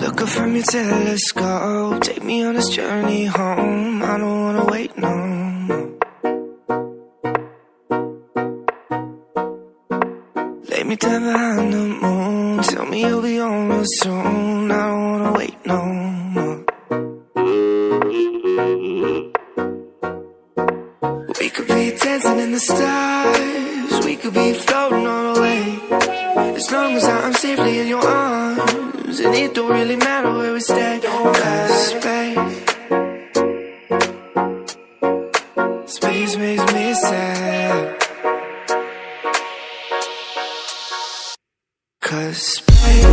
Look up from your telescope, take me on this journey home. I don't wanna wait no more. Lay me down behind the moon, tell me you'll be on real soon. I don't wanna wait no more. We could be dancing in the stars, we could be floating on the way. As long as I'm safely in your arms, and it don't really matter where we stay. Cause space makes me sad. Cause space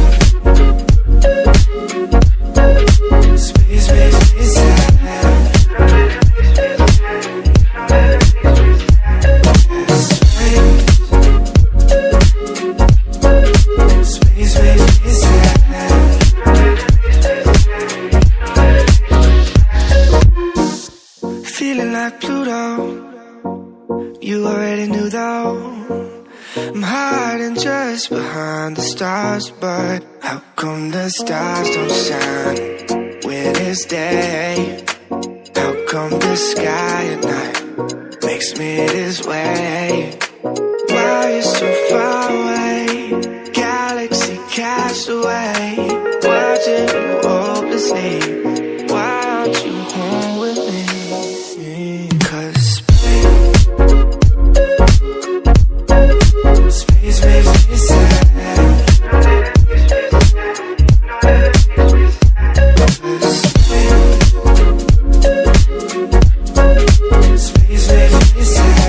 makes me sad. Feeling like Pluto, you already knew though. I'm hiding just behind the stars, but how come the stars don't shine when it's day? How come the sky at night makes me this way? Why you so far away? Galaxy cast away, watching you hopelessly. Why aren't you home with me? Space makes me sad. Space makes me sad.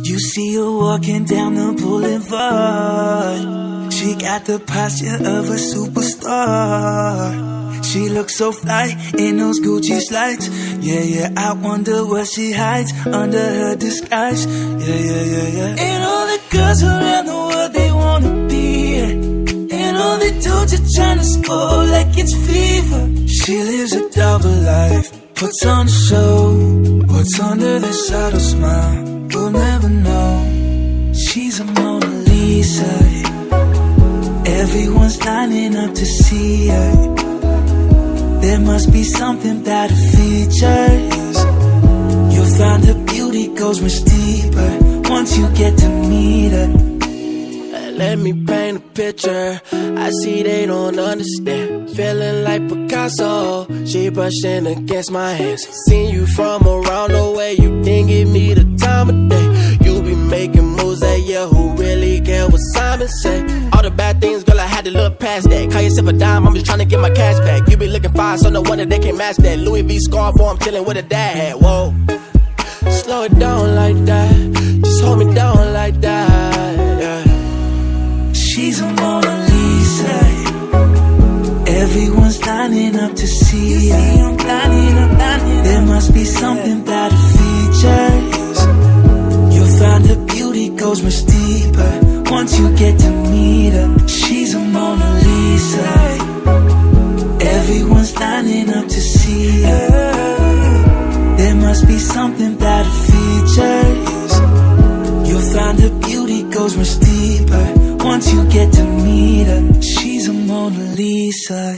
You see her walking down the boulevard. She got the posture of a superstar. She looks so fly in those Gucci slides. Yeah, yeah, I wonder what she hides under her disguise. Yeah, yeah, yeah, yeah. And all the girls around the world, they wanna be. And all they do soldier trying to score like it's fever. She lives a double life, puts on a show. What's under the subtle smile, we'll never know. She's a Mona Lisa. Everyone's lining up to see her. There must be something about her features. You'll find her beauty goes much deeper once you get to meet her. Let me paint a picture. I see they don't understand. Feeling like Picasso. She brushing against my hands. Seen you from around the way. You didn't give me the time of day. You be making moves that yeah, who really care what Simon say? All the bad things, girl, I had to look past that. Call yourself a dime, I'm just trying to get my cash back. You be looking fine, so no wonder they can't match that. Louis V scarf, boy, I'm chilling with a dad hat. Whoa, slow it down like that. Just hold me down like that. Yeah. She's a Mona Lisa. Everyone's lining up to see her. There must be something about her features. You'll find her beauty goes much deeper once you get to meet her. She's a Mona Lisa. Everyone's lining up to see her. There must be something about her features. You'll find her beauty goes much deeper once you get to meet her. She's a Mona Lisa.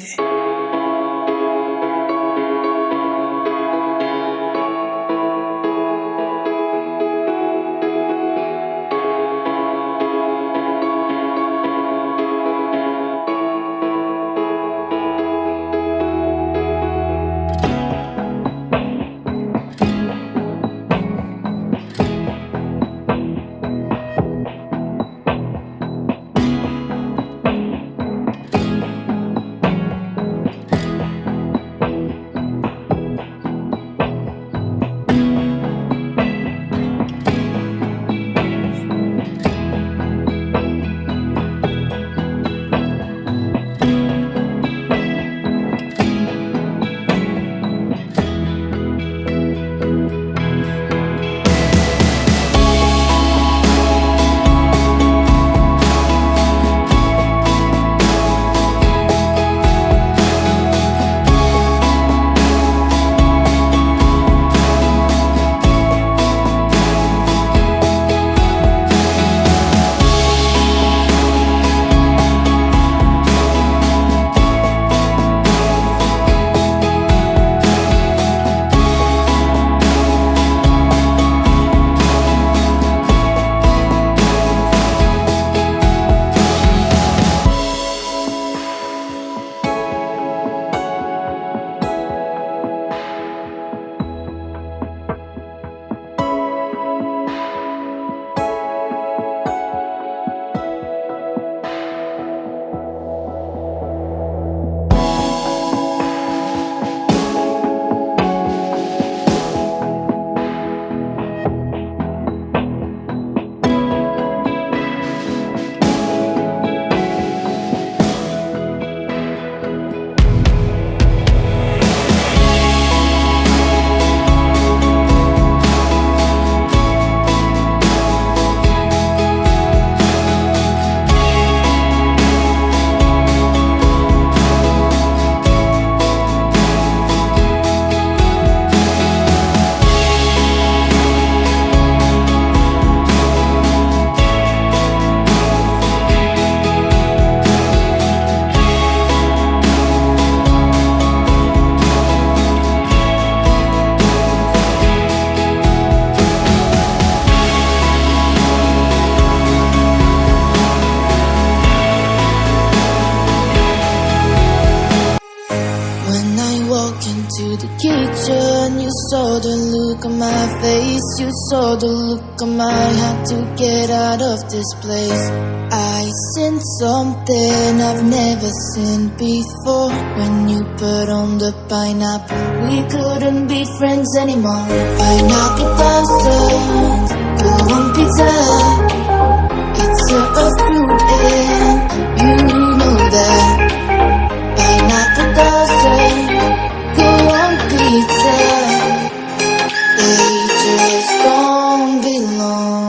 saw the look on my face, you saw the look on my heart to get out of this place. I seen something I've never seen before. When you put on the pineapple, we couldn't be friends anymore. Pineapple doesn't go on pizza. It's a fruit and you know that. Pineapple doesn't go on pizza. They just don't belong.